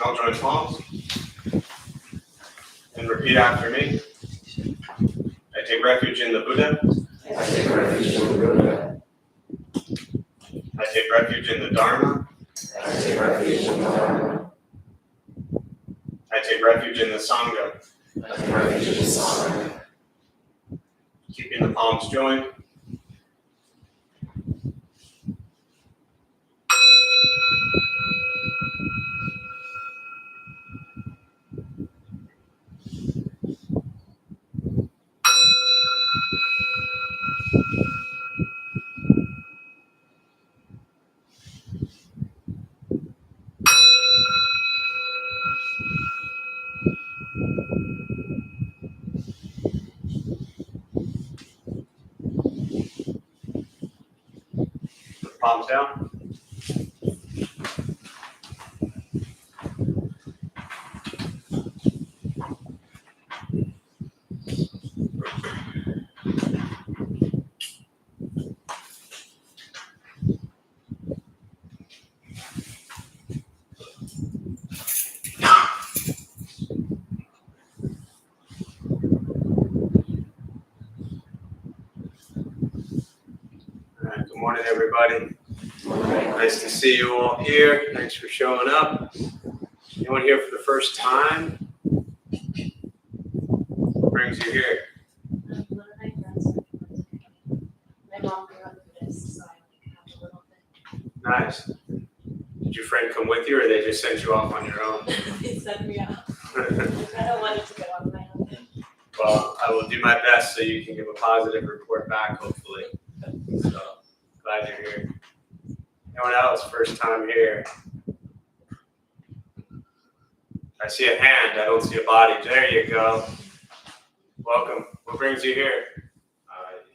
I'll join palms and repeat after me. I take refuge in the Buddha. I take refuge in the Buddha. I take refuge in the Dharma. I take refuge in the Dharma. I take refuge in the Sangha. I take refuge in the Sangha. Keeping the palms joined. Put the palms down. Good morning, everybody. Nice to see you all here. Thanks for showing up. Anyone here for the first time? What brings you here? One of my friends are my mom grew up Buddhist, so I have a little bit. Nice. Did your friend come with you, or they just sent you off on your own? They sent me out. I don't want it to go on my own. Well, I will do my best so you can give a positive report back, hopefully. So, glad you're here. Anyone else, first time here? I see a hand, I don't see a body. There you go. Welcome. What brings you here?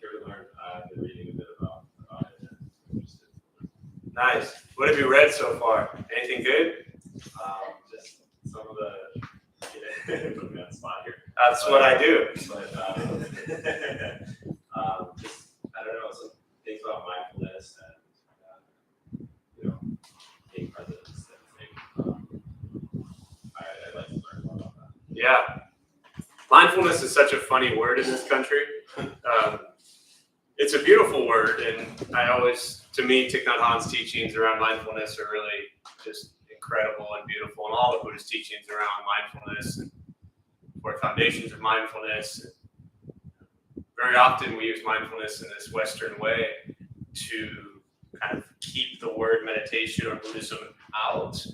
Here to learn. I've been reading a bit about it. Nice. What have you read so far? Anything good? Just some of the put me on the spot here. That's what I do. But just I don't know, some things about mindfulness and being present instead of I'd like to learn more about that. Yeah. Mindfulness is such a funny word in this country. It's a beautiful word, and to me, Thich Nhat Hanh's teachings around mindfulness are really just incredible and beautiful, and all the Buddhist teachings around mindfulness and four foundations of mindfulness. Very often we use mindfulness in this Western way to kind of keep the word meditation or Buddhism out.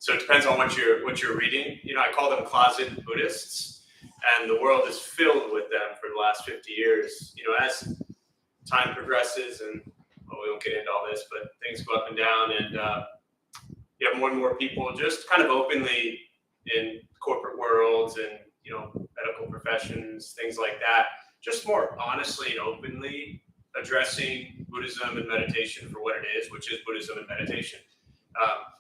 So it depends on what you're reading. I call them closet Buddhists, and the world is filled with them for the last 50 years. As time progresses, and we won't get into all this, but things go up and down, and you have more and more people just kind of openly in corporate worlds and medical professions, things like that, just more honestly and openly addressing Buddhism and meditation for what it is, which is Buddhism and meditation.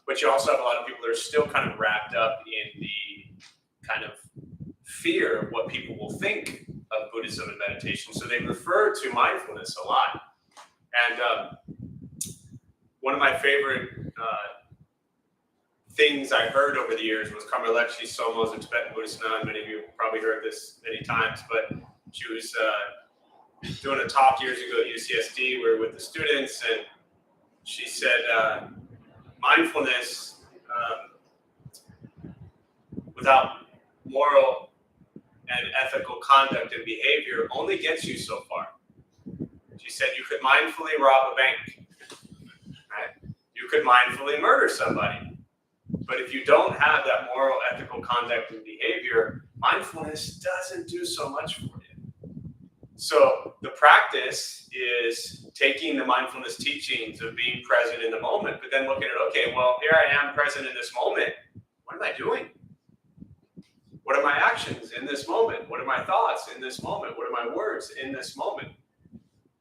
But you also have a lot of people that are still kind of wrapped up in the kind of fear of what people will think of Buddhism and meditation. So they refer to mindfulness a lot. And one of my favorite things I heard over the years was Karmalekshi Somo's a Tibetan Buddhist nun. Many of you have probably heard this many times, but she was doing a talk years ago at UCSD. We were with the students, and she said, mindfulness without moral and ethical conduct and behavior only gets you so far. She said you could mindfully rob a bank, right? You could mindfully murder somebody. But if you don't have that moral, ethical conduct and behavior, mindfulness doesn't do so much for you. So the practice is taking the mindfulness teachings of being present in the moment, but then looking at, okay, well, here I am present in this moment. What am I doing? What are my actions in this moment? What are my thoughts in this moment? What are my words in this moment?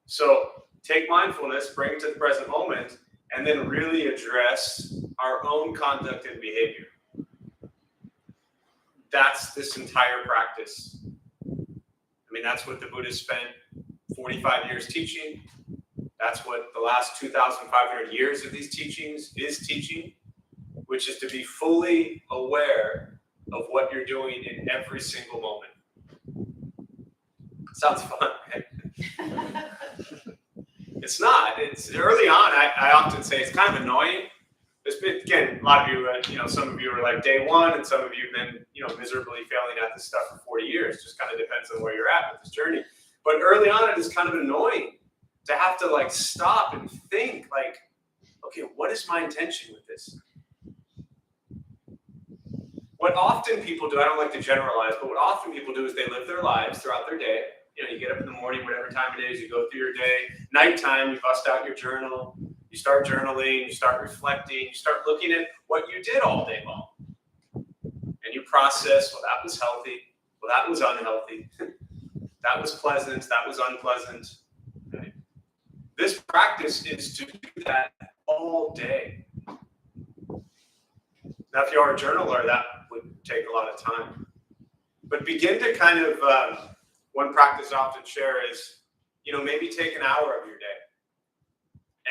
So take mindfulness, bring it to the present moment, and then really address our own conduct and behavior. That's this entire practice. I mean, that's what the Buddha spent 45 years teaching. That's what the last 2,500 years of these teachings is teaching. which is to be fully aware of what you're doing in every single moment. Sounds fun, right? It's not. It's early on. I often say it's kind of annoying. Again, a lot of you, some of you are like day one, and some of you have been, miserably failing at this stuff for 40 years. Just kind of depends on where you're at with this journey. But early on, it is kind of annoying to have to like stop and think, like, okay, what is my intention with this? What often people do, I don't like to generalize, but what often people do is they live their lives throughout their day. You get up in the morning, whatever time it is, you go through your day. Nighttime, you bust out your journal. You start journaling, you start reflecting, you start looking at what you did all day long. And you process, well, that was healthy, well, that was unhealthy, that was pleasant, that was unpleasant. Okay? This practice is to do that all day. Now, if you are a journaler, that would take a lot of time. But begin to kind of, one practice I often share is, maybe take an hour of your day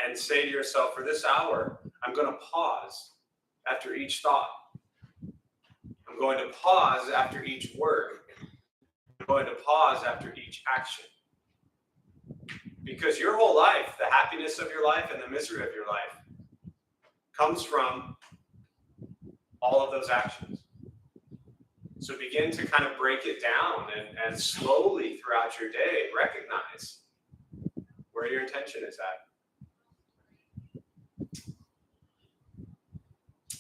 and say to yourself, for this hour, I'm going to pause after each thought. I'm going to pause after each word. I'm going to pause after each action. Because your whole life, the happiness of your life and the misery of your life, comes from all of those actions. So begin to kind of break it down and slowly throughout your day recognize where your intention is at.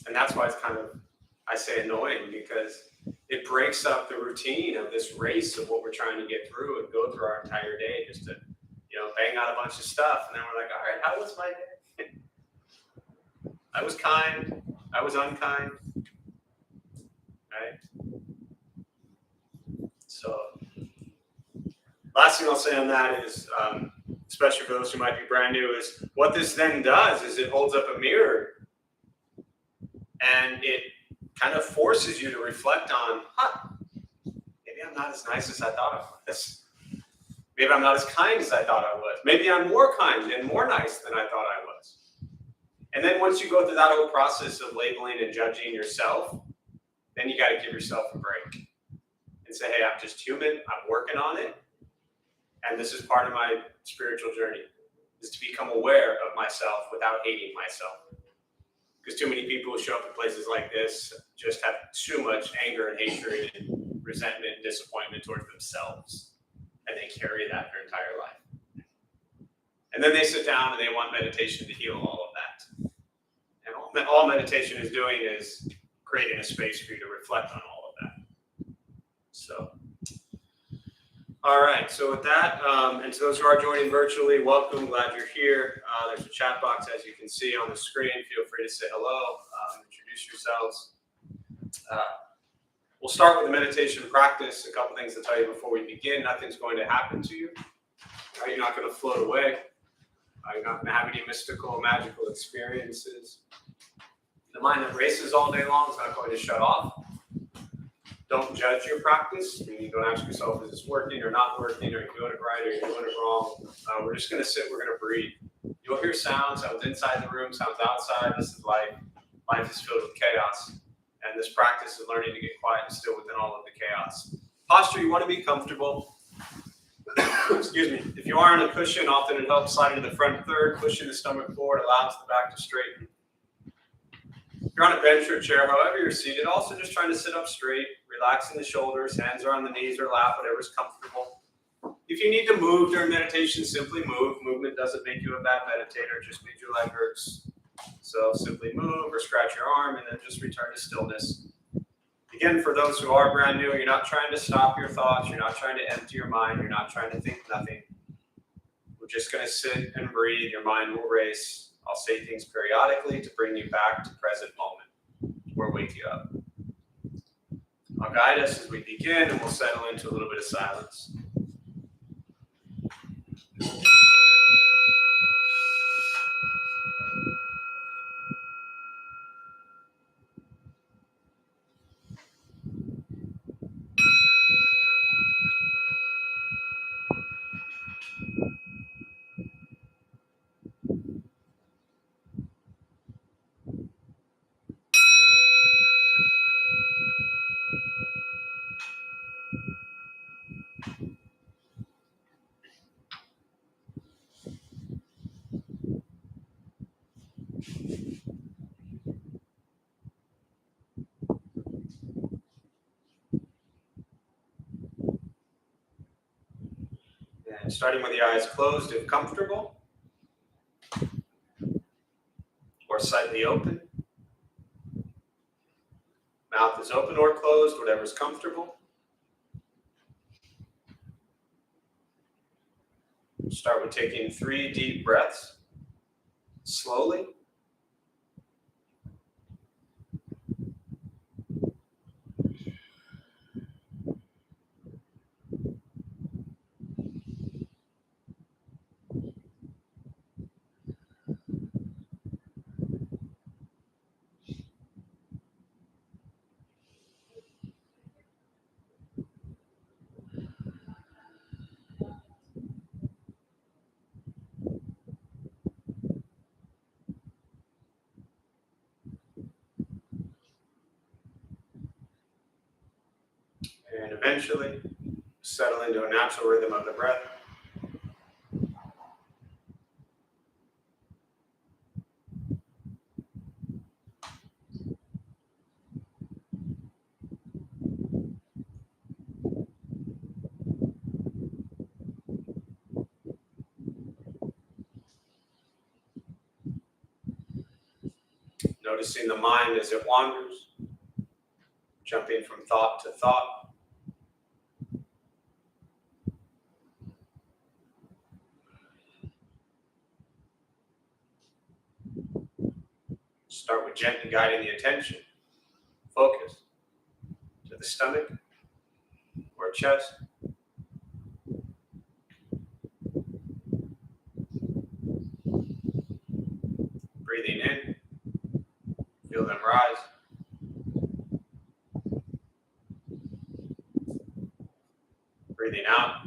And that's why it's kind of, I say annoying, because it breaks up the routine of this race of what we're trying to get through and go through our entire day just to, bang out a bunch of stuff. And then we're like, all right, how was my day? I was kind, I was unkind, right? So, last thing I'll say on that is, especially for those who might be brand new, is what this then does is it holds up a mirror and it kind of forces you to reflect on, maybe I'm not as nice as I thought I was. Maybe I'm not as kind as I thought I was. Maybe I'm more kind and more nice than I thought I was. And then once you go through that whole process of labeling and judging yourself, then you got to give yourself a break and say, hey, I'm just human. I'm working on it. And this is part of my spiritual journey, is to become aware of myself without hating myself. Because too many people who show up in places like this just have too much anger and hatred and resentment and disappointment towards themselves. And they carry that their entire life. And then they sit down and they want meditation to heal all of that. And all meditation is doing is creating a space for you to reflect on all of that. So, all right. So with that, and to those who are joining virtually, welcome. Glad you're here. There's a chat box, as you can see on the screen. Feel free to say hello, introduce yourselves. We'll start with the meditation practice. A couple things to tell you before we begin. Nothing's going to happen to you. You're not going to float away. You're not going to have any mystical, magical experiences. The mind that races all day long is not going to shut off. Don't judge your practice. You don't ask yourself, is this working or not working? Are you doing it right or are you doing it wrong? We're just going to sit. We're going to breathe. You'll hear sounds inside the room, sounds outside. This is life. Life is filled with chaos. And this practice is learning to get quiet and still within all of the chaos. Posture, you want to be comfortable. Excuse me. If you are on a cushion, often it helps slide into the front third, pushing the stomach forward, allows the back to straighten. If you're on a bench or a chair, however you're seated, also just trying to sit up straight, relaxing the shoulders, hands are on the knees or lap, whatever's comfortable. If you need to move during meditation, simply move. Movement doesn't make you a bad meditator, just means your leg hurts. So simply move or scratch your arm and then just return to stillness. Again, for those who are brand new, you're not trying to stop your thoughts. You're not trying to empty your mind. You're not trying to think nothing. We're just going to sit and breathe. Your mind will race. I'll say things periodically to bring you back to present moment or wake you up. I'll guide us as we begin and we'll settle into a little bit of silence. And starting with the eyes closed if comfortable, or slightly open. Mouth is open or closed, whatever's comfortable. Start with taking 3 deep breaths, slowly. And eventually settle into a natural rhythm of the breath. Noticing the mind as it wanders, jumping from thought to thought. Start with gently guiding the attention, focus to the stomach or chest. Breathing in, feel them rise. Breathing out,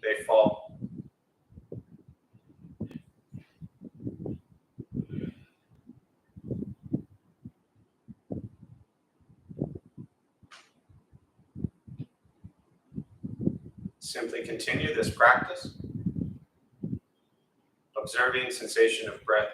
they fall. Simply continue this practice, observing sensation of breath.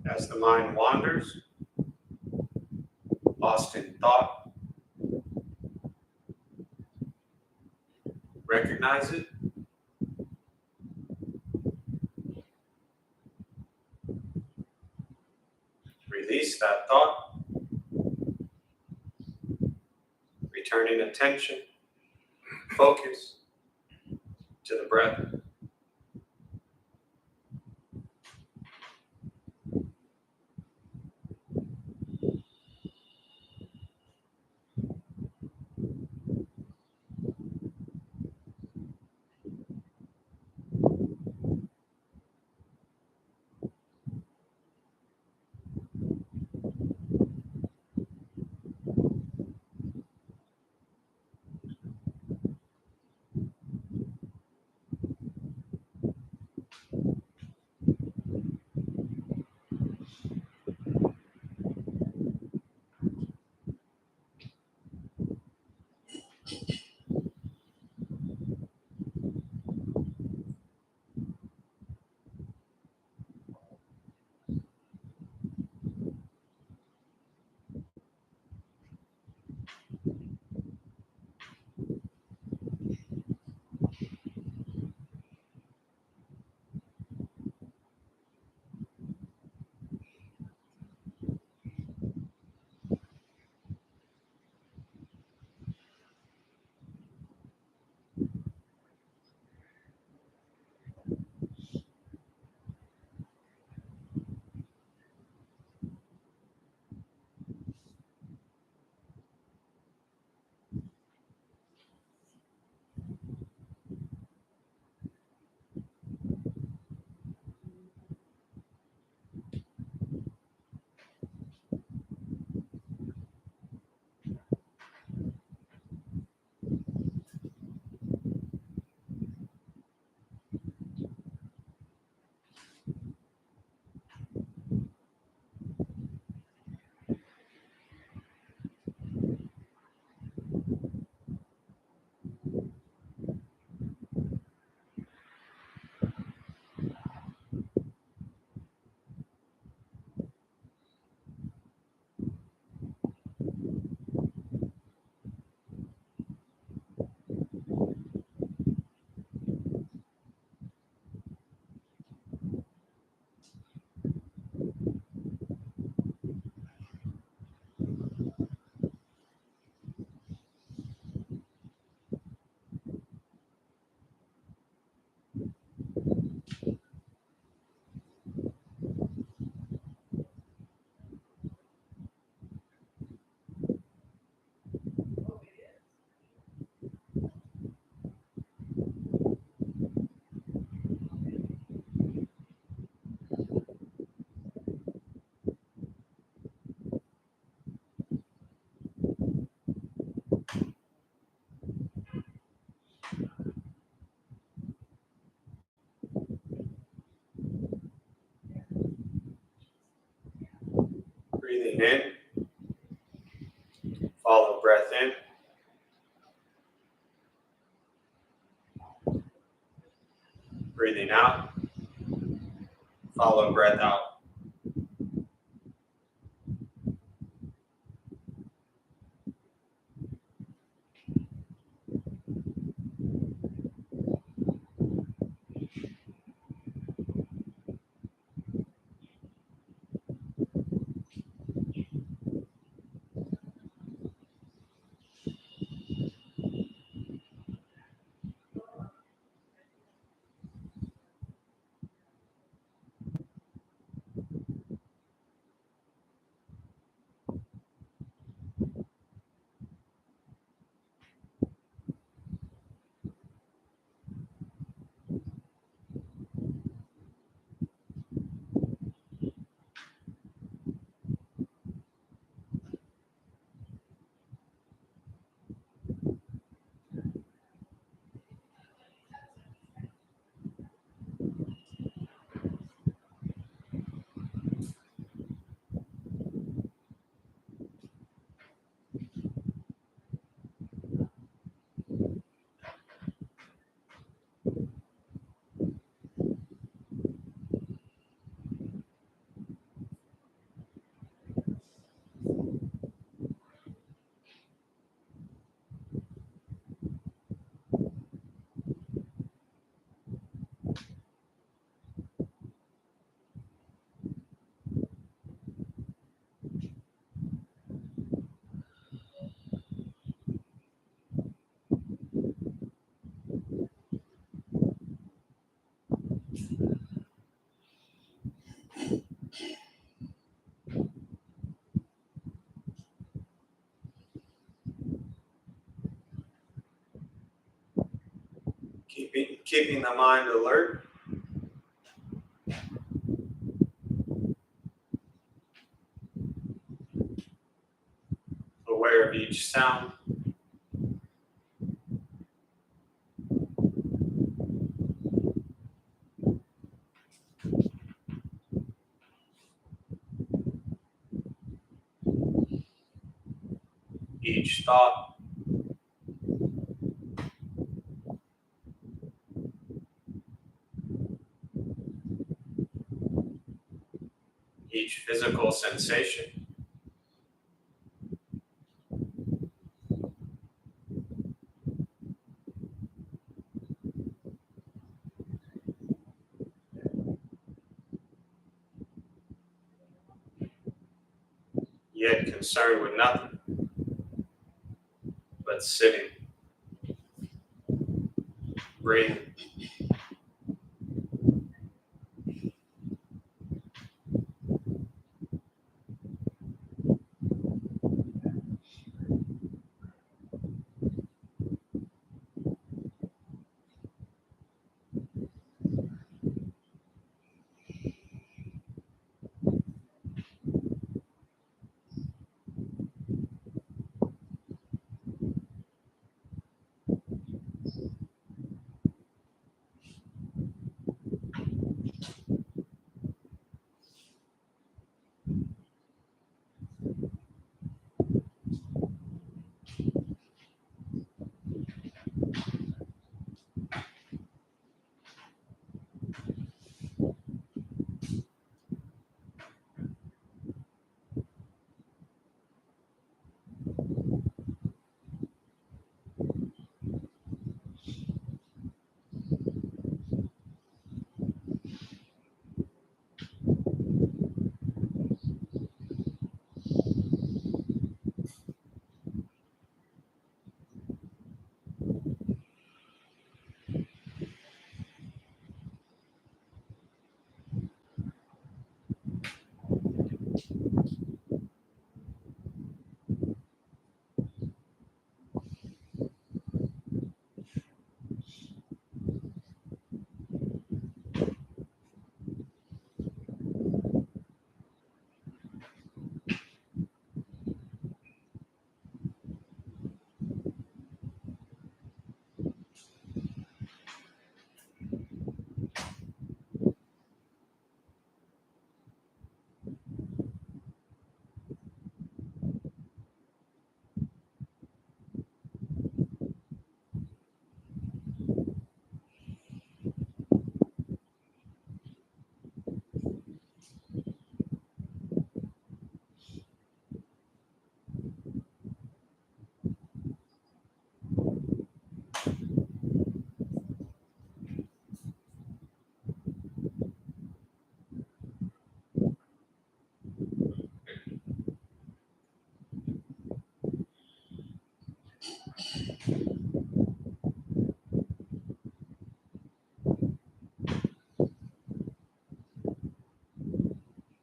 As the mind wanders, lost in thought, recognize it. Release that thought, returning attention, focus to the breath. Breathing in, follow breath in. Breathing out, follow breath out. Keeping the mind alert. Aware of each sound. Each thought. Each physical sensation. Yet concerned with nothing but sitting, breathing.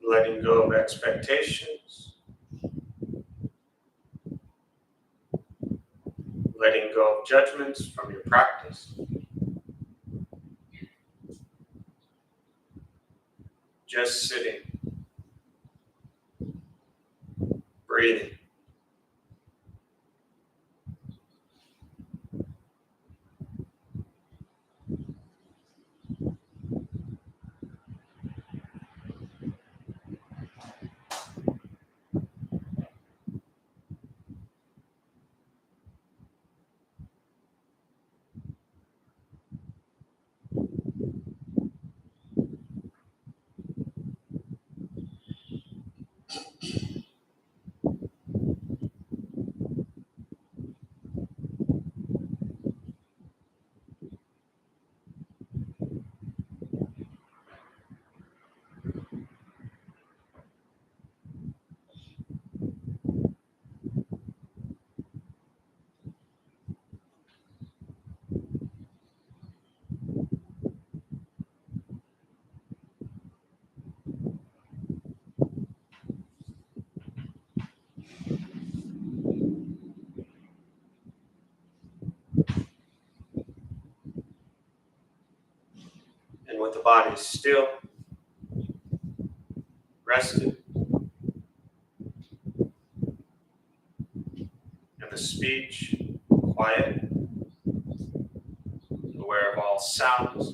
Letting go of expectations. Letting go of judgments from your practice. Just sitting, breathing. but the body is still, rested, and the speech quiet, aware of all sounds,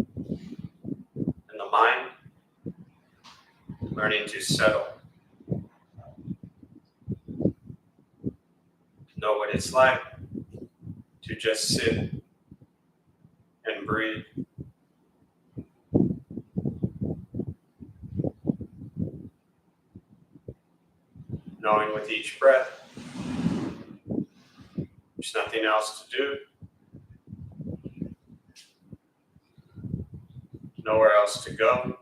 and the mind learning to settle, know what it's like to just sit and breathe. Knowing with each breath, there's nothing else to do, nowhere else to go,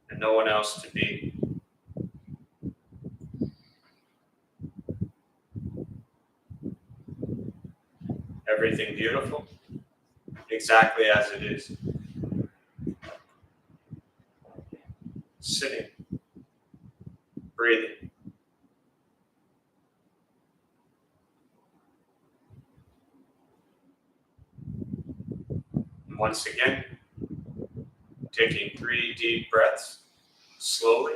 and no one else to be. Everything beautiful, exactly as it is. Sitting, breathing. And once again, taking 3 deep breaths, slowly.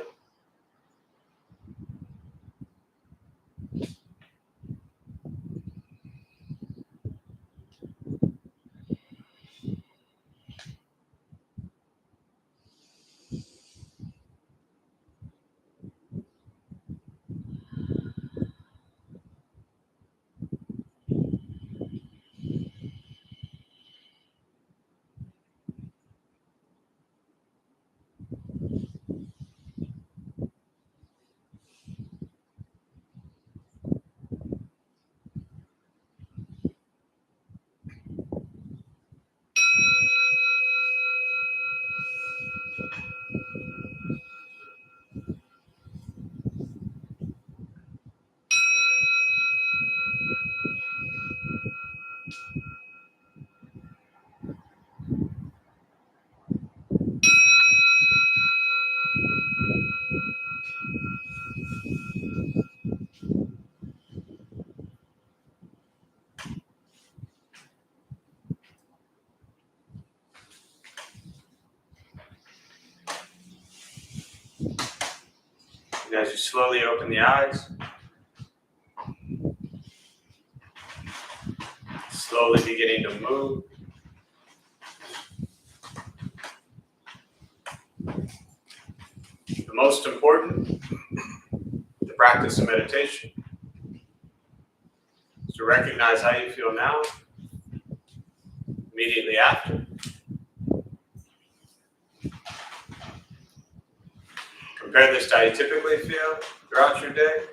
And as you slowly open the eyes, slowly beginning to move, the most important, the practice of meditation, is to recognize how you feel now, immediately after. Compare this to how you typically feel throughout your day.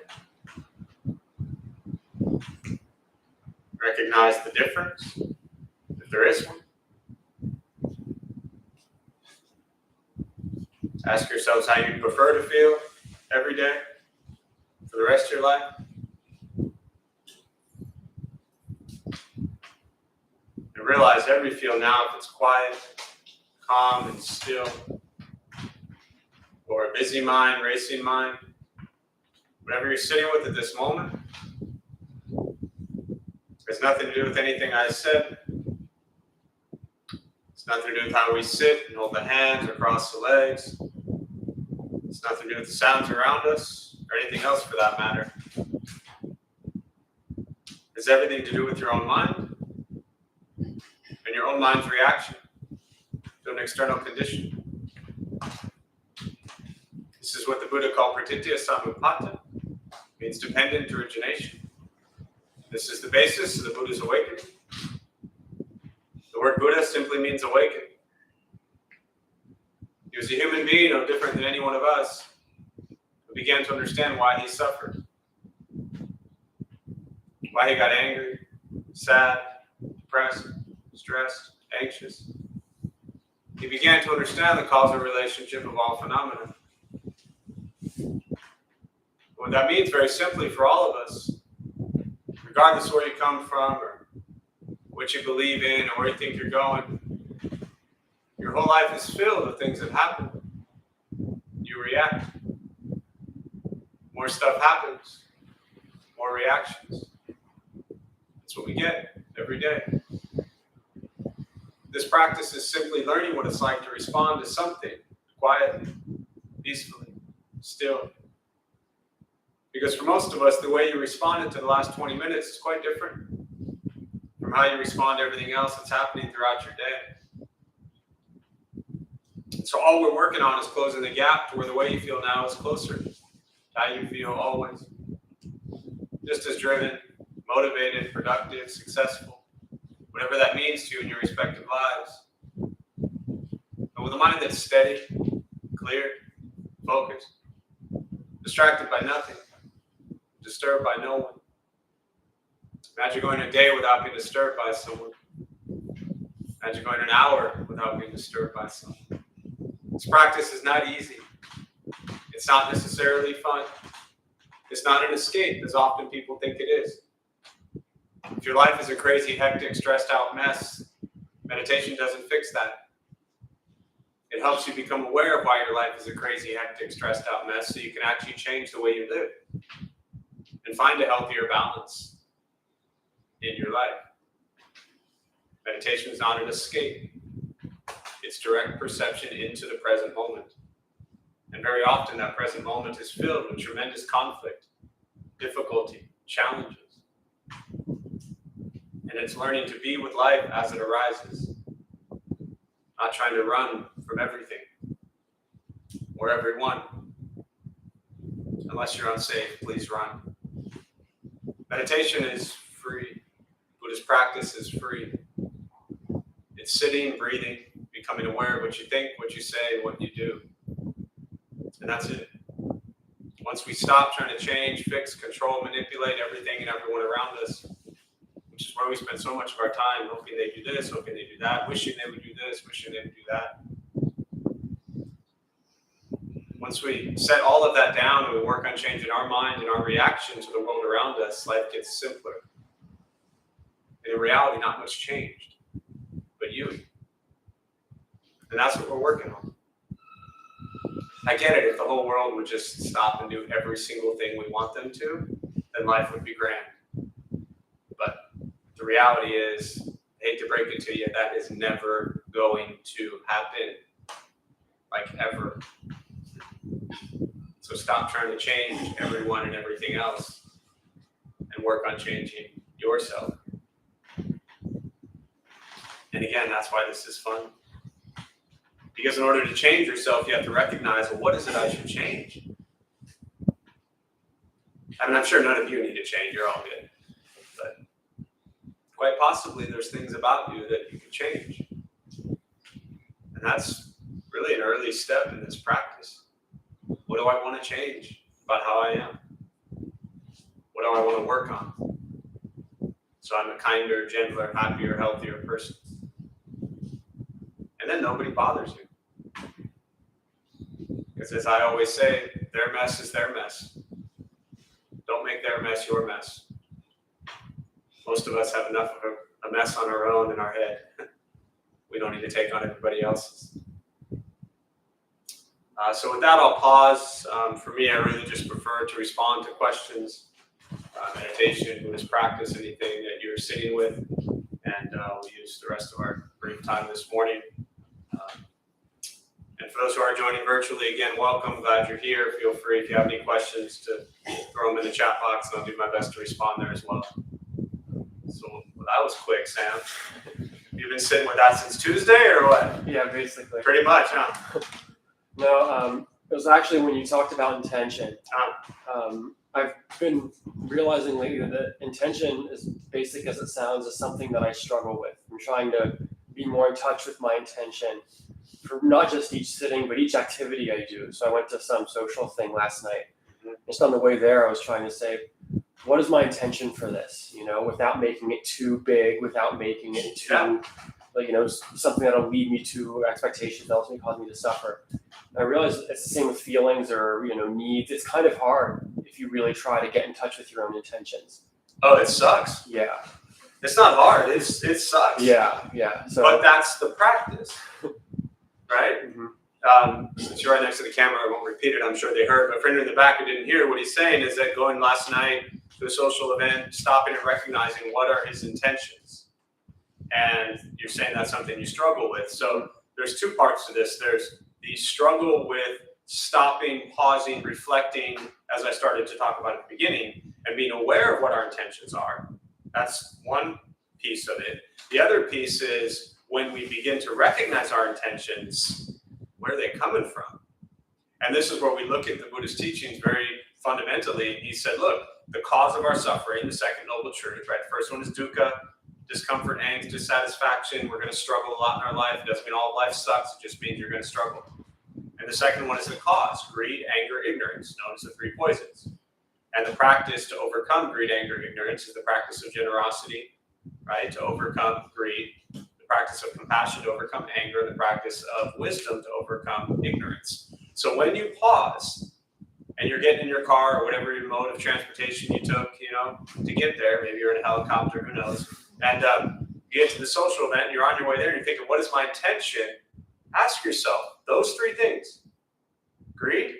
Recognize the difference, if there is one. Ask yourselves how you prefer to feel every day for the rest of your life. And realize every feel now, if it's quiet, calm, and still, or a busy mind, racing mind, whatever you're sitting with at this moment, has nothing to do with anything I said. It's nothing to do with how we sit and hold the hands or cross the legs. It's nothing to do with the sounds around us or anything else for that matter. It's everything to do with your own mind and your own mind's reaction to an external condition. This is what the Buddha called pratitya samuppada, means dependent origination. This is the basis of the Buddha's awakening. The word Buddha simply means awakened. He was a human being, no different than any one of us, who began to understand why he suffered, why he got angry, sad, depressed, stressed, anxious. He began to understand the causal relationship of all phenomena. What that means, very simply, for all of us, regardless of where you come from or what you believe in or where you think you're going, your whole life is filled with things that happen. You react. More stuff happens, more reactions. It's That's what we get every day. This practice is simply learning what it's like to respond to something quietly, peacefully, still. Because for most of us, the way you responded to the last 20 minutes is quite different from how you respond to everything else that's happening throughout your day. So all we're working on is closing the gap to where the way you feel now is closer to how you feel always. Just as driven, motivated, productive, successful, whatever that means to you in your respective lives. But with a mind that's steady, clear, focused, distracted by nothing, disturbed by no one. Imagine going a day without being disturbed by someone. Imagine going an hour without being disturbed by someone. This practice is not easy. It's not necessarily fun. It's not an escape, as often people think it is. If your life is a crazy, hectic, stressed out mess, meditation doesn't fix that. It helps you become aware of why your life is a crazy, hectic, stressed out mess so you can actually change the way you live and find a healthier balance in your life. Meditation is not an escape. It's direct perception into the present moment. And very often that present moment is filled with tremendous conflict, difficulty, challenges. And it's learning to be with life as it arises. Not trying to run from everything or everyone. Unless you're unsafe, please run. Meditation is free. Buddhist practice is free. It's sitting, breathing, becoming aware of what you think, what you say, what you do. And that's it. Once we stop trying to change, fix, control, manipulate everything and everyone around us, which is where we spend so much of our time hoping they do this, hoping they do that, wishing they would do this, wishing they would do that. Once we set all of that down and we work on changing our mind and our reaction to the world around us, life gets simpler. And in reality, not much changed, but you. And that's what we're working on. I get it, if the whole world would just stop and do every single thing we want them to, then life would be grand. But the reality is, I hate to break it to you, that is never going to happen. Like ever. So stop trying to change everyone and everything else and work on changing yourself. And again, that's why this is fun. Because in order to change yourself, you have to recognize, well, what is it I should change? I mean, I'm sure none of you need to change. You're all good. But quite possibly there's things about you that you can change. And that's really an early step in this practice. What do I want to change about how I am? What do I want to work on? So I'm a kinder, gentler, happier, healthier person. And then nobody bothers you. Because as I always say, their mess is their mess. Don't make their mess your mess. Most of us have enough of a mess on our own in our head. We don't need to take on everybody else's. So with that, I'll pause. For me, I really just prefer to respond to questions, meditation, Buddhist practice, anything that you're sitting with. And we'll use the rest of our brief time this morning. And for those who are joining virtually, again, welcome. Glad you're here. Feel free, if you have any questions, to throw them in the chat box, and I'll do my best to respond there as well. So well, that was quick, Sam. You've been sitting with that since Tuesday, or what? Yeah, basically. Pretty much, huh? No, it was actually when you talked about intention. I've been realizing lately that intention, as basic as it sounds, is something that I struggle with. I'm trying to be more in touch with my intention for not just each sitting, but each activity I do. So I went to some social thing last night. Just on the way there, I was trying to say, what is my intention for this? You know, without making it too big, without making it too, like, you know, something that'll lead me to expectations that ultimately cause me to suffer. And I realize it's the same with feelings or, you know, needs. It's kind of hard if you really try to get in touch with your own intentions. Oh, it sucks. Yeah. It's not hard. It sucks. Yeah. So, but that's the practice, right? Mm-hmm. Since you're right next to the camera, I won't repeat it. I'm sure they heard. But for anyone in the back who didn't hear, what he's saying is that going last night to a social event, stopping and recognizing what are his intentions. And you're saying that's something you struggle with. So there's two parts to this. There's the struggle with stopping, pausing, reflecting, as I started to talk about at the beginning, and being aware of what our intentions are. That's one piece of it. The other piece is when we begin to recognize our intentions, where are they coming from? And this is where we look at the Buddhist teachings very fundamentally. He said, look, the cause of our suffering, the second noble truth, right? The first one is dukkha, discomfort, angst, dissatisfaction. We're going to struggle a lot in our life. It doesn't mean all life sucks. It just means you're going to struggle. And the second one is the cause, greed, anger, ignorance, known as the three poisons. And the practice to overcome greed, anger, ignorance is the practice of generosity, right? To overcome greed, the practice of compassion to overcome anger, the practice of wisdom to overcome ignorance. So when you pause and you're getting in your car or whatever your mode of transportation you took, to get there, maybe you're in a helicopter, who knows, and you get to the social event and you're on your way there and you're thinking, what is my intention? Ask yourself those three things: greed,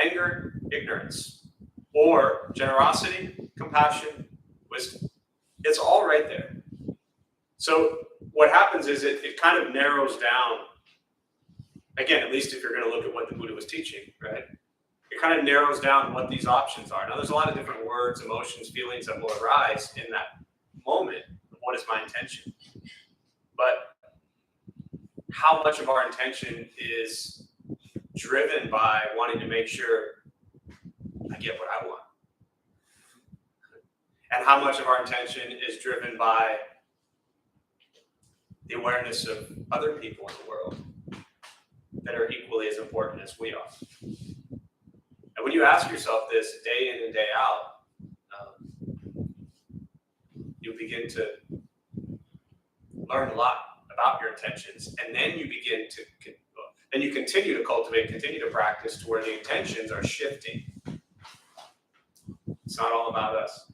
anger, ignorance, or generosity, compassion, wisdom. It's all right there. So what happens is it kind of narrows down, again, at least if you're going to look at what the Buddha was teaching, right? It kind of narrows down what these options are. Now, there's a lot of different words, emotions, feelings that will arise in that moment of what is my intention. But how much of our intention is driven by wanting to make sure I get what I want? And how much of our intention is driven by the awareness of other people in the world that are equally as important as we are? And when you ask yourself this day in and day out, you begin to learn a lot about your intentions, and then you begin to, and you continue to cultivate, continue to practice to where the intentions are shifting. It's not all about us.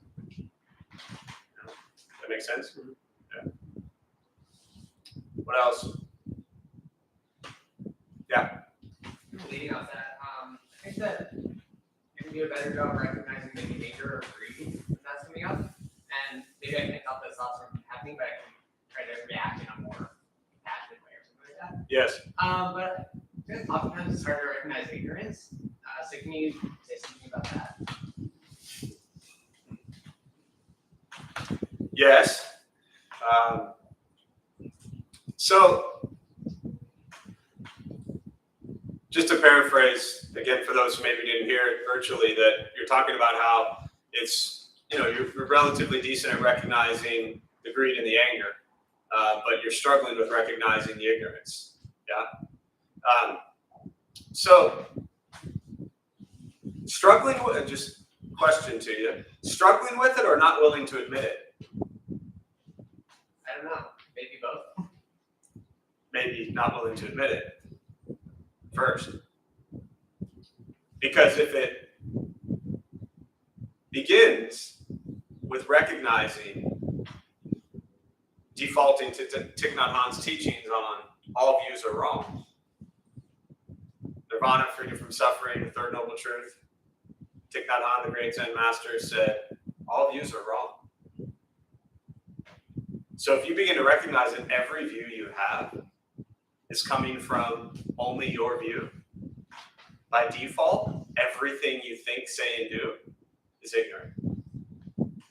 That makes sense? Yeah. What else? Yeah. Leading off that, I think that you can do a better job recognizing maybe anger or greed when that's coming up, and maybe I can help those thoughts from happening, but I can try to react in a more compassionate way or something like that. Yes. But I think oftentimes it's hard to recognize ignorance. So can you say something about that? Yes. So, just to paraphrase again for those who maybe didn't hear it virtually, that you're talking about how it's, you're relatively decent at recognizing the greed and the anger, but you're struggling with recognizing the ignorance. Yeah. So, struggling with, just question to you, struggling with it or not willing to admit it? I don't know. Maybe both. Maybe not willing to admit it first. Because if it begins with recognizing, defaulting to Thich Nhat Hanh's teachings on all views are wrong, nirvana, freedom from suffering, the third noble truth, Thich Nhat Hanh, the great Zen master, said all views are wrong. So if you begin to recognize that every view you have is coming from only your view, by default, everything you think, say, and do is ignorant.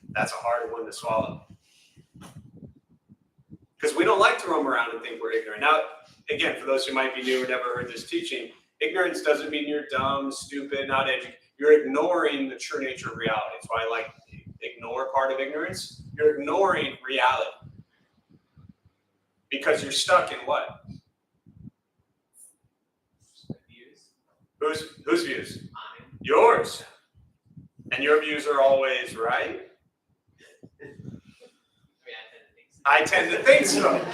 That's a hard one to swallow. Because we don't like to roam around and think we're ignorant. Now, again, for those who might be new or never heard this teaching, ignorance doesn't mean you're dumb, stupid, not educated. You're ignoring the true nature of reality. That's why I like ignore part of ignorance. You're ignoring reality. Because you're stuck in what? Views. Whose views? Mine. Yours. And your views are always right? I tend to think so.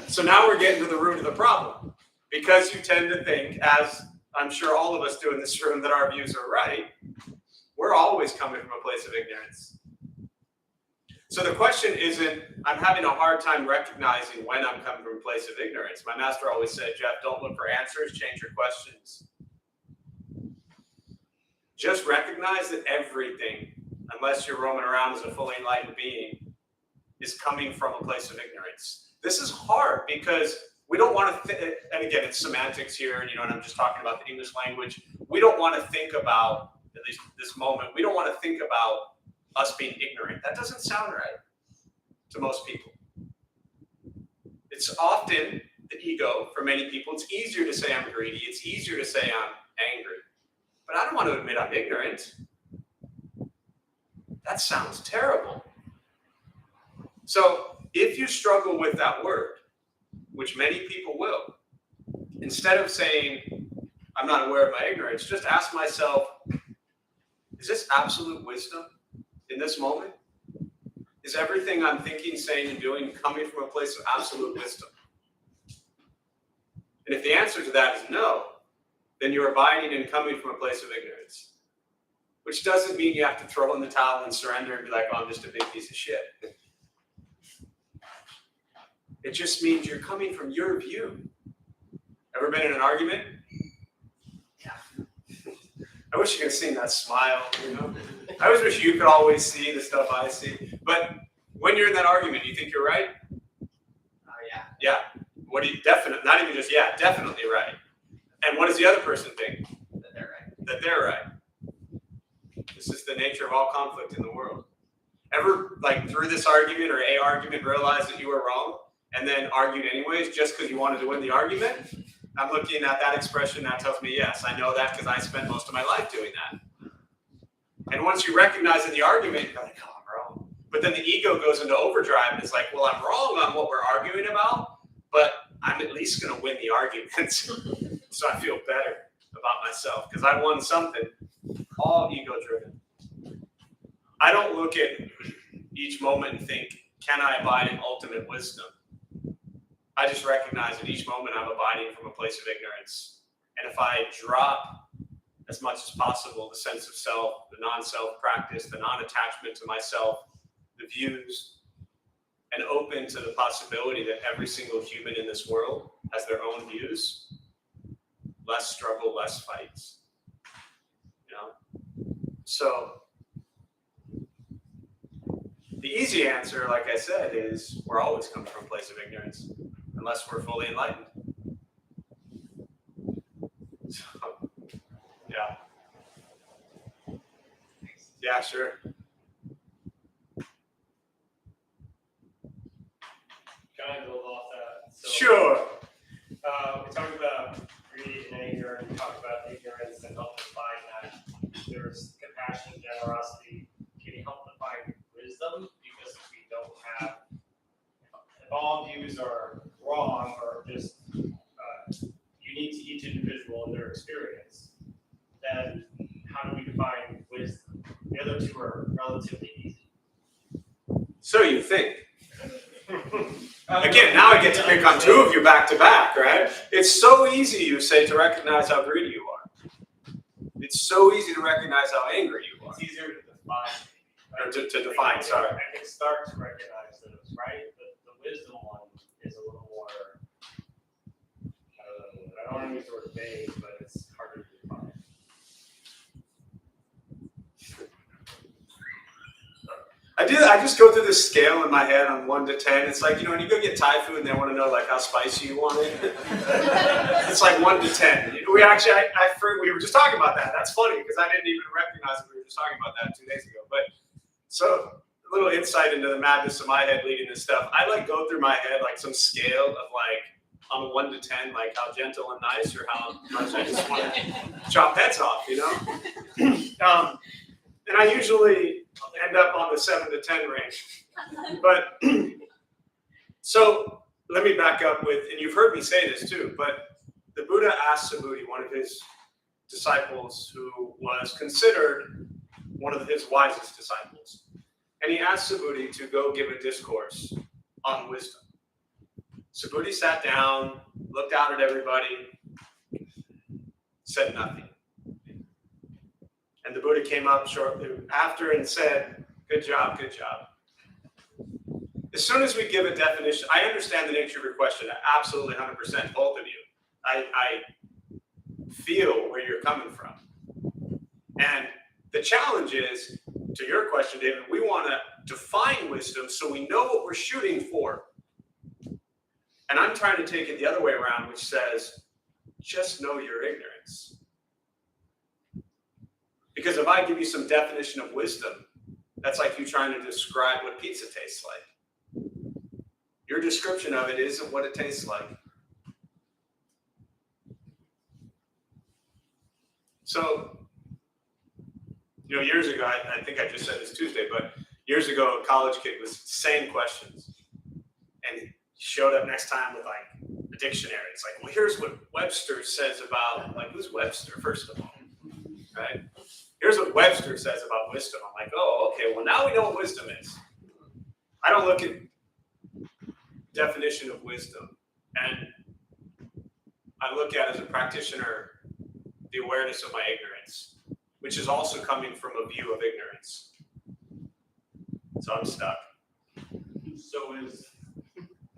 So now we're getting to the root of the problem. Because you tend to think, as I'm sure all of us do in this room, that our views are right, we're always coming from a place of ignorance. So the question isn't, I'm having a hard time recognizing when I'm coming from a place of ignorance. My master always said, Jeff, don't look for answers, change your questions. Just recognize that everything unless you're roaming around as a fully enlightened being, is coming from a place of ignorance. This is hard because we don't want to, and again, it's semantics here, and and I'm just talking about the English language. We don't want to think about, at least this moment, we don't want to think about us being ignorant. That doesn't sound right to most people. It's often the ego for many people. It's easier to say I'm greedy. It's easier to say I'm angry. But I don't want to admit I'm ignorant. That sounds terrible. So if you struggle with that word, which many people will, instead of saying, I'm not aware of my ignorance, just ask myself, is this absolute wisdom in this moment? Is everything I'm thinking, saying, and doing coming from a place of absolute wisdom? And if the answer to that is no, then you're abiding and coming from a place of ignorance. Which doesn't mean you have to throw in the towel and surrender and be like, oh, I'm just a big piece of shit. It just means you're coming from your view. Ever been in an argument? Yeah. I wish you could have seen that smile, I always wish you could always see the stuff I see. But when you're in that argument, you think you're right? Yeah. Yeah. What do you definitely, not even just yeah, definitely right. And what does the other person think? That they're right. That they're right. This is the nature of all conflict in the world. Ever, like, through this argument or a argument, realize that you were wrong and then argued anyways just because you wanted to win the argument? I'm looking at that expression, that tells me yes, I know that because I spent most of my life doing that. And once you recognize in the argument, you're like, oh, I'm wrong. But then the ego goes into overdrive and it's like, well, I'm wrong on what we're arguing about, but I'm at least going to win the argument. So I feel better about myself because I won something. All ego-driven. I don't look at each moment and think, can I abide in ultimate wisdom? I just recognize at each moment I'm abiding from a place of ignorance. And if I drop as much as possible the sense of self, the non-self practice, the non-attachment to myself, the views, and open to the possibility that every single human in this world has their own views, less struggle, less fights. So the easy answer, like I said, is we're always coming from a place of ignorance, unless we're fully enlightened. So, yeah. Yeah, sure. Can I build off that? So, Sure. we talked about greed and anger, and we talked about ignorance and help define that. There's compassion, generosity. Can you help define wisdom? Because if we don't have, if all views are wrong or just unique to each individual and their experience, then how do we define wisdom? The other two are relatively easy. So you think. Again, now I get to pick on two of you back to back, right? It's so easy, you say, to recognize how greedy you are. It's so easy to recognize how angry you are. It's easier to define. Or to define, sorry. I can start to recognize those, right? The wisdom one is a little more, I don't want to use the word vague, but it's harder to define. I just go through this scale in my head on 1 to 10. It's like, when you go get Thai food and they want to know like how spicy you want it. It's like 1 to 10. We actually, we were just talking about that. That's funny because I didn't even recognize that we were just talking about that 2 days ago. But so a little insight into the madness of my head leading this stuff. I like go through my head like some scale of like on a 1 to 10, like how gentle and nice or how much I just want to chop heads off, And I usually end up on the 7 to 10 range. But so let me back up with, and you've heard me say this too, but the Buddha asked Subhuti, one of his disciples who was considered one of his wisest disciples. And he asked Subhuti to go give a discourse on wisdom. Subhuti sat down, looked out at everybody, said nothing. And the Buddha came up shortly after and said, good job, good job. As soon as we give a definition, I understand the nature of your question, absolutely 100%, both of you. I feel where you're coming from. And the challenge is, to your question, David, we want to define wisdom so we know what we're shooting for. And I'm trying to take it the other way around, which says, just know your ignorance. Because if I give you some definition of wisdom, that's like you trying to describe what pizza tastes like. Your description of it isn't what it tastes like. So, years ago, I think I just said this Tuesday, but years ago, a college kid was saying questions. And he showed up next time with like a dictionary. It's like, well, here's what Webster says about, like, who's Webster, first of all, right? Here's what Webster says about wisdom. I'm like, oh, okay, well, now we know what wisdom is. I don't look at definition of wisdom. And I look at, as a practitioner, the awareness of my ignorance, which is also coming from a view of ignorance. So I'm stuck. So is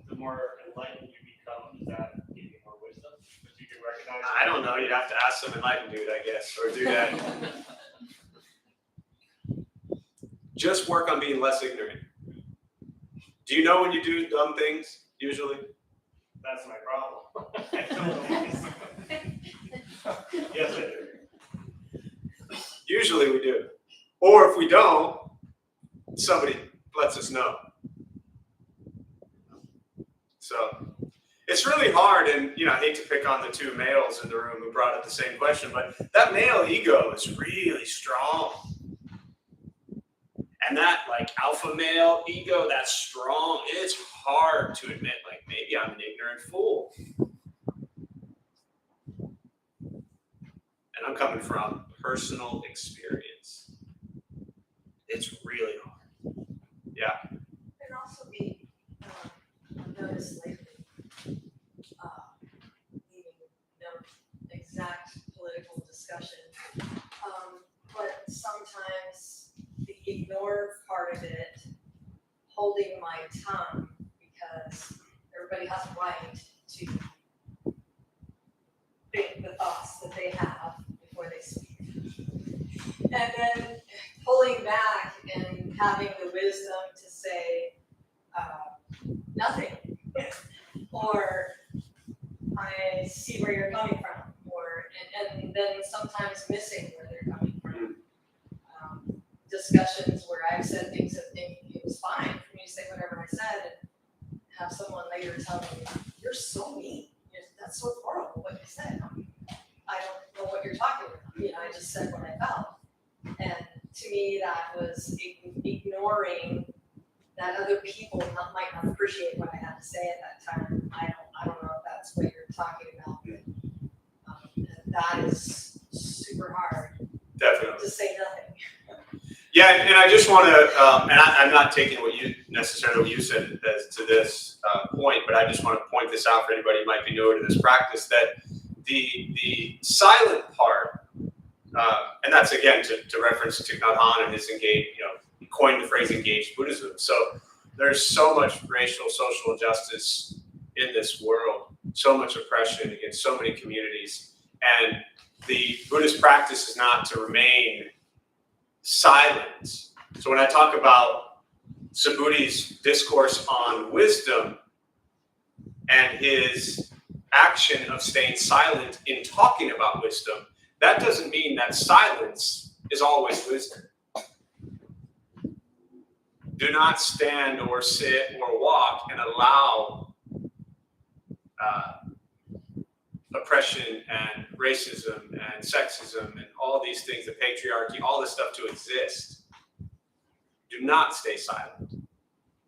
the more enlightened you become, does that give you more wisdom? Because you can recognize. I don't know. You'd have to ask some enlightened dude, I guess, or do that. Just work on being less ignorant. Do you know when you do dumb things, usually? That's my problem. I don't know. Yes, I do. Usually we do. Or if we don't, somebody lets us know. So it's really hard, and I hate to pick on the two males in the room who brought up the same question, but that male ego is really strong. And that like alpha male ego, that's strong. It's hard to admit, like, maybe I'm an ignorant fool. And I'm coming from personal experience. It's really hard. Yeah. There'd also be, I've noticed lately, meaning no exact political discussion, but sometimes the ignore part of it, holding my tongue because everybody has a right to think the thoughts that they have before they speak. And then pulling back and having the wisdom to say nothing, or I see where you're coming from, or and then sometimes missing where they're coming from. Discussions where I've said things that think it was fine for me to say whatever I said, and have someone later tell me, "You're so mean. That's so horrible what you said. I don't know what you're talking about. I just said what I felt." And to me, that was ignoring that other people might not appreciate what I had to say at that time. I don't know if that's what you're talking about, but that is super hard. Definitely. To say nothing. Yeah, and I just want to, and I'm not taking what you said as to this point, but I just want to point this out for anybody who might be newer to this practice, that the silent part, and that's again to reference Thich Nhat Hanh and his engaged, he coined the phrase engaged Buddhism. So there's so much racial, social injustice in this world, so much oppression against so many communities, and the Buddhist practice is not to remain silent. So when I talk about Subhuti's discourse on wisdom and his action of staying silent in talking about wisdom, that doesn't mean that silence is always wisdom. Do not stand or sit or walk and allow oppression and racism and sexism and all these things, the patriarchy, all this stuff to exist. Do not stay silent.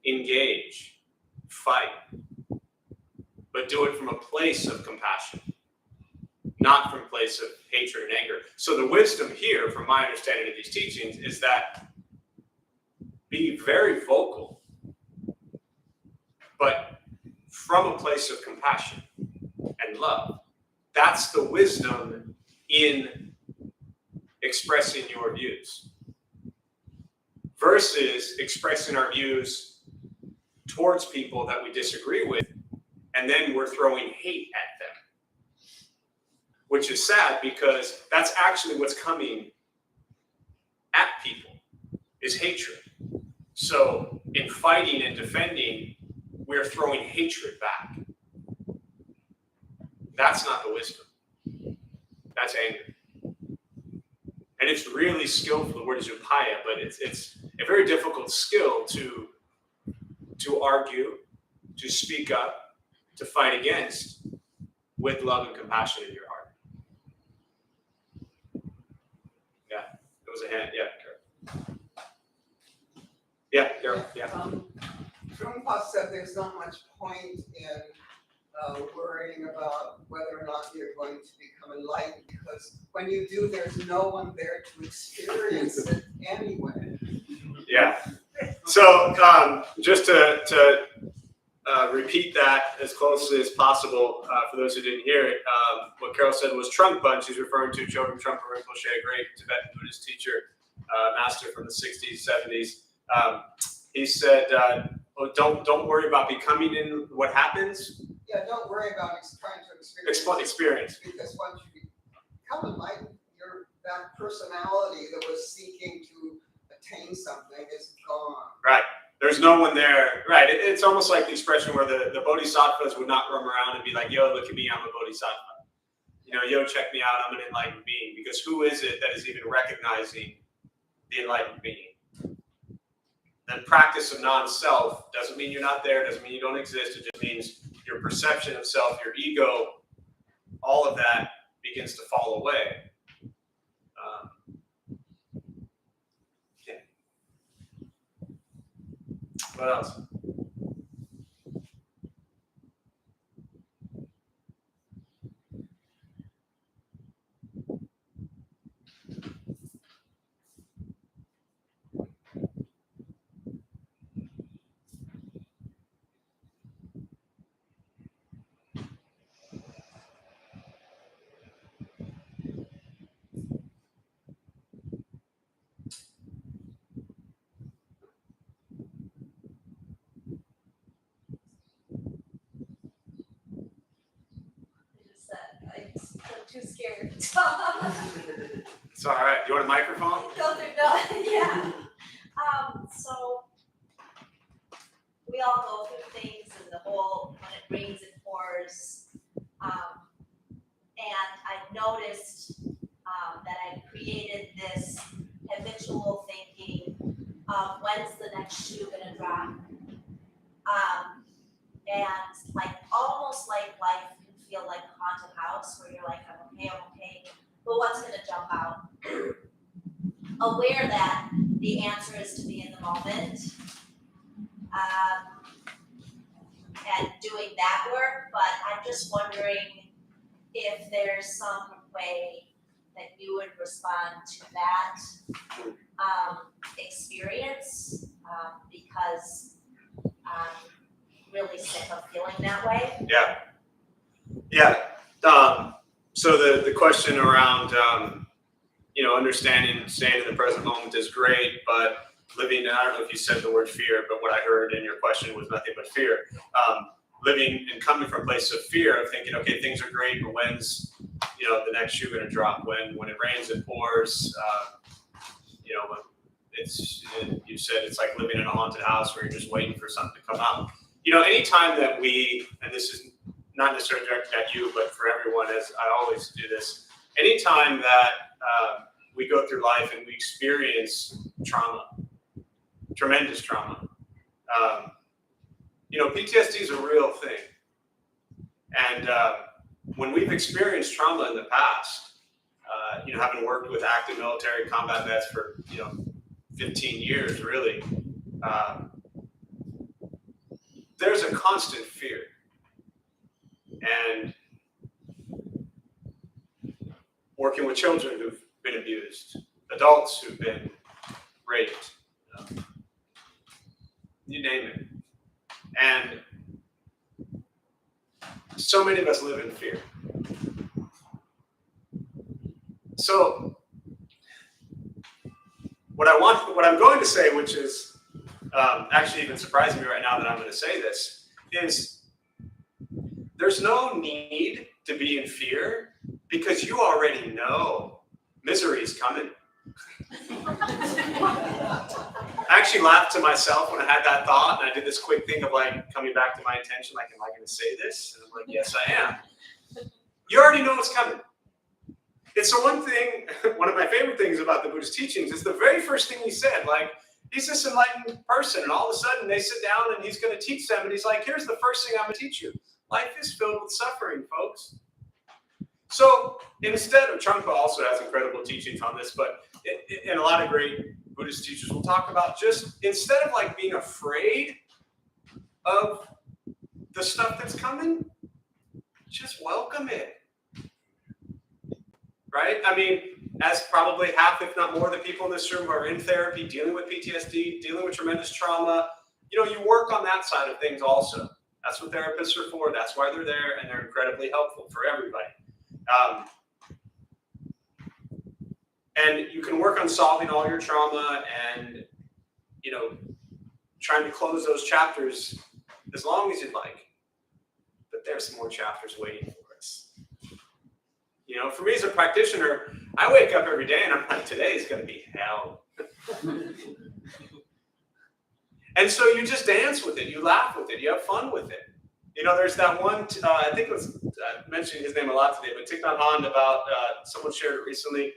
Engage. Fight. But do it from a place of compassion, not from a place of hatred and anger. So the wisdom here, from my understanding of these teachings, is that be very vocal, but from a place of compassion and love. That's the wisdom in expressing your views versus expressing our views towards people that we disagree with, and then we're throwing hate at them, which is sad because that's actually what's coming at people, is hatred. So in fighting and defending, we're throwing hatred back. That's not the wisdom. That's anger. And it's really skillful. The word is upaya, but it's a very difficult skill to argue, to speak up, to fight against with love and compassion in your heart. Yeah, it was a hand. Yeah, Carol. Yeah, Carol. Yeah. Trungpa said there's not much point in worrying about whether or not you're going to become enlightened, because when you do, there's no one there to experience it anyway. Yeah. So just to repeat that as closely as possible for those who didn't hear it, what Carol said was Trungpa. She's referring to Chogyam Trungpa Rinpoche, a great Tibetan Buddhist teacher, master from the 60s, 70s. He said, don't worry about becoming in what happens. Yeah, don't worry about trying to Experience. Because once you become enlightened, that personality that was seeking to attain something is gone. Right. There's no one there. Right. It's almost like the expression where the bodhisattvas would not roam around and be like, yo, look at me, I'm a bodhisattva. You know, yo, check me out, I'm an enlightened being. Because who is it that is even recognizing the enlightened being? The practice of non-self doesn't mean you're not there, doesn't mean you don't exist. It just means your perception of self, your ego, all of that begins to fall away. Yeah. What else? I'm too scared to talk. It's all right. You want a microphone? No, yeah. So we all go through things, and the whole when it rains it pours. And I've noticed that I've created this habitual thinking of when's the next shoe gonna drop. And like almost like life can feel like a haunted house where you're like, I'm okay, but what's gonna jump out? Aware that the answer is to be in the moment, and doing that work, but I'm just wondering if there's some way that you would respond to that experience, because I'm really sick of feeling that way. Yeah. Yeah. So the question around, understanding, staying in the present moment is great, but living, I don't know if you said the word fear, but what I heard in your question was nothing but fear. Living and coming from a place of fear of thinking, okay, things are great, but when's, the next shoe going to drop? When it rains, it pours. You said it's like living in a haunted house where you're just waiting for something to come out. Anytime that we, and this is not necessarily directed at you, but for everyone, as I always do this, anytime that we go through life and we experience trauma, tremendous trauma, PTSD is a real thing. And when we've experienced trauma in the past, having worked with active military combat vets for, 15 years, really, there's a constant fear. And working with children who've been abused, adults who've been raped, you name it. And so many of us live in fear. So what I'm going to say, which is actually even surprising me right now that I'm going to say this, is there's no need to be in fear because you already know misery is coming. I actually laughed to myself when I had that thought, and I did this quick thing of like coming back to my intention, like, am I going to say this? And I'm like, yes, I am. You already know what's coming. It's the one thing, one of my favorite things about the Buddhist teachings is the very first thing he said, like, he's this enlightened person, and all of a sudden they sit down and he's going to teach them, and he's like, here's the first thing I'm going to teach you. Life is filled with suffering, folks. So instead of, Trungpa also has incredible teachings on this, but and a lot of great Buddhist teachers will talk about just instead of like being afraid of the stuff that's coming, just welcome it. Right? I mean, as probably half, if not more, of the people in this room are in therapy, dealing with PTSD, dealing with tremendous trauma, you work on that side of things also. That's what therapists are for. That's why they're there, and they're incredibly helpful for everybody. And you can work on solving all your trauma and, trying to close those chapters as long as you'd like. But there's more chapters waiting for us. For me as a practitioner, I wake up every day and I'm like, today is going to be hell. And so you just dance with it. You laugh with it. You have fun with it. There's that one, I think it was, I mentioned his name a lot today, but Thich Nhat Hanh about, someone shared it recently,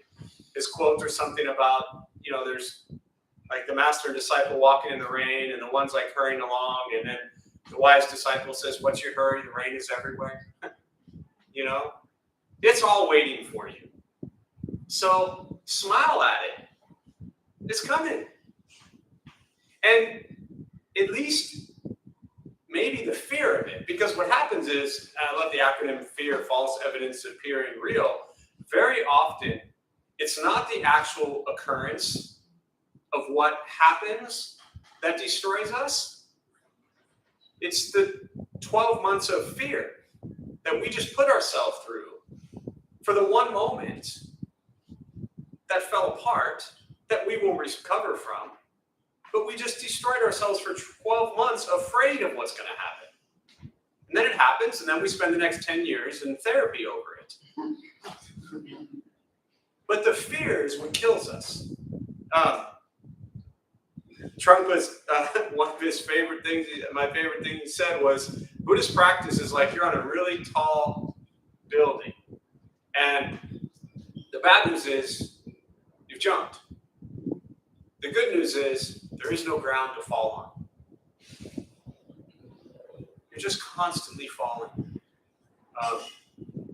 his quote or something about, there's like the master and disciple walking in the rain and the one's like hurrying along, and then the wise disciple says, what's your hurry? The rain is everywhere. It's all waiting for you. So smile at it. It's coming. And at least maybe the fear of it, because what happens is, and I love the acronym FEAR, false evidence appearing real. Very often, it's not the actual occurrence of what happens that destroys us. It's the 12 months of fear that we just put ourselves through for the one moment that fell apart that we will recover from. But we just destroyed ourselves for 12 months afraid of what's going to happen. And then it happens, and then we spend the next 10 years in therapy over it. But the fear is what kills us. Trungpa's, one of his favorite things, my favorite thing he said was, Buddhist practice is like you're on a really tall building. And the bad news is you've jumped. The good news is there is no ground to fall on. You're just constantly falling.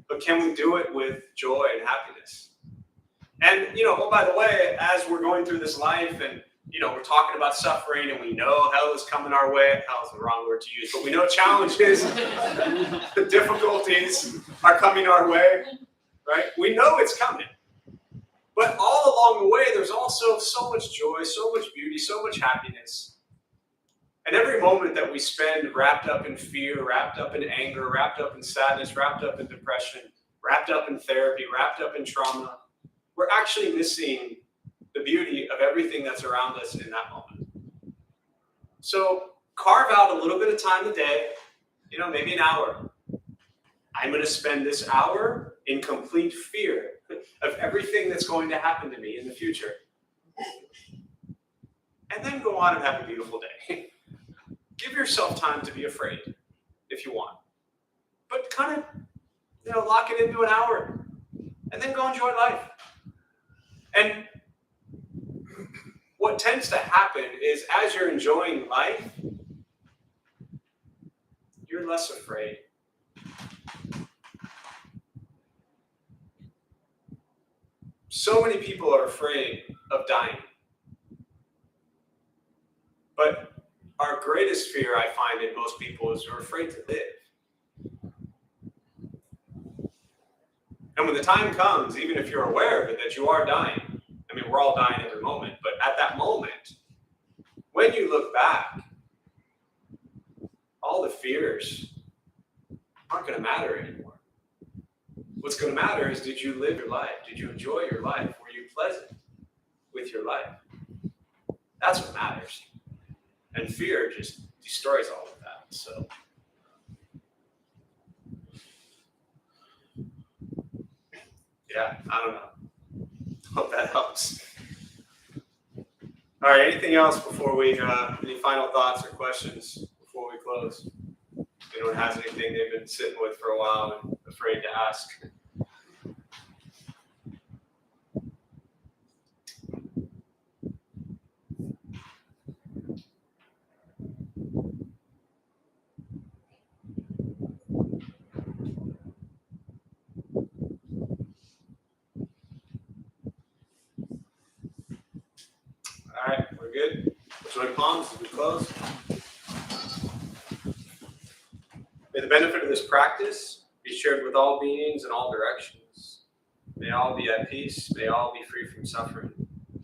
But can we do it with joy and happiness? And, oh, by the way, as we're going through this life and, we're talking about suffering and we know hell is coming our way. Hell is the wrong word to use, but we know challenges, difficulties are coming our way, right? We know it's coming. But all along the way, there's also so much joy, so much beauty, so much happiness. And every moment that we spend wrapped up in fear, wrapped up in anger, wrapped up in sadness, wrapped up in depression, wrapped up in therapy, wrapped up in trauma, we're actually missing the beauty of everything that's around us in that moment. So carve out a little bit of time a day, maybe an hour. I'm going to spend this hour in complete fear of everything that's going to happen to me in the future. And then go on and have a beautiful day. Give yourself time to be afraid if you want. But kind of, lock it into an hour. And then go enjoy life. And what tends to happen is as you're enjoying life, you're less afraid. So many people are afraid of dying. But our greatest fear, I find in most people, is we're afraid to live. And when the time comes, even if you're aware of it, that you are dying, I mean, we're all dying every moment, but at that moment, when you look back, all the fears aren't going to matter anymore. What's going to matter is, did you live your life? Did you enjoy your life? Were you pleasant with your life? That's what matters. And fear just destroys all of that. So, yeah, I don't know. Hope that helps. All right, anything else before we, any final thoughts or questions before we close? If anyone has anything they've been sitting with for a while and afraid to ask? All right, we're good. Join palms as we close. May the benefit of this practice be shared with all beings in all directions. May all be at peace. May all be free from suffering.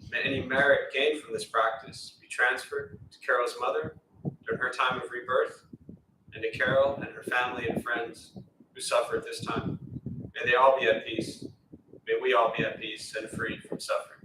May any merit gained from this practice be transferred to Carol's mother during her time of rebirth, and to Carol and her family and friends who suffer at this time. May they all be at peace. May we all be at peace and free from suffering.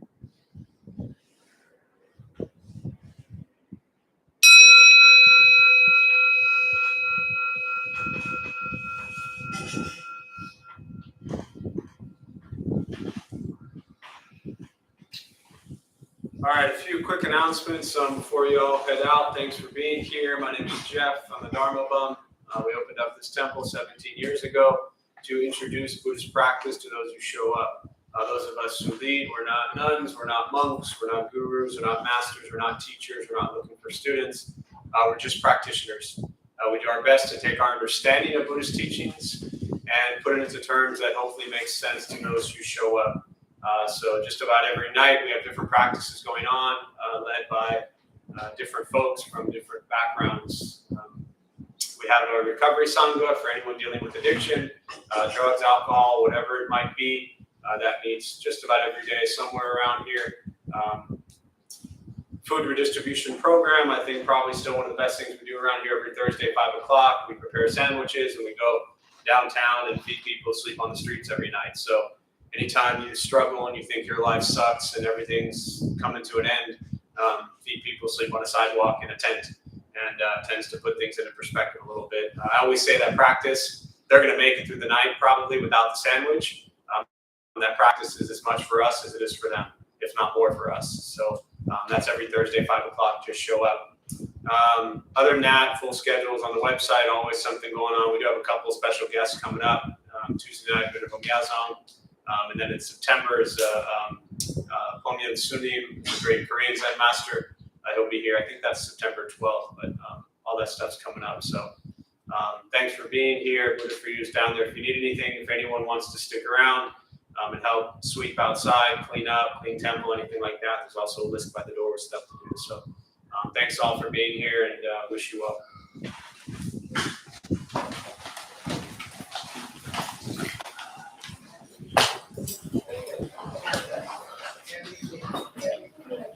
All right, a few quick announcements before you all head out. Thanks for being here. My name is Jeff. I'm a Dharma bum. We opened up this temple 17 years ago to introduce Buddhist practice to those who show up. Those of us who lead, we're not nuns, we're not monks, we're not gurus, we're not masters, we're not teachers, we're not looking for students. We're just practitioners. We do our best to take our understanding of Buddhist teachings and put it into terms that hopefully make sense to those who show up. So just about every night we have different practices going on, led by different folks from different backgrounds. We have a recovery sangha for anyone dealing with addiction, drugs, alcohol, whatever it might be. That meets just about every day somewhere around here. Food redistribution program, I think probably still one of the best things we do around here every Thursday, 5 o'clock. We prepare sandwiches and we go downtown and feed people, sleep on the streets every night. So anytime you struggle and you think your life sucks and everything's coming to an end, feed people, sleep on a sidewalk in a tent, and tends to put things into perspective a little bit. I always say that practice, they're going to make it through the night probably without the sandwich. That practice is as much for us as it is for them, if not more for us. So that's every Thursday, 5 o'clock, just show up. Other than that, full schedules on the website, always something going on. We do have a couple of special guests coming up. Tuesday night, bit of a Myazong. And then in September is Pomyan Sunim, the great Korean Zen master. He'll be here. I think that's September 12th, but all that stuff's coming up. So thanks for being here. Buddha for You is down there if you need anything. If anyone wants to stick around and help sweep outside, clean up, clean temple, anything like that, there's also a list by the door with stuff to do. So thanks all for being here, and wish you well.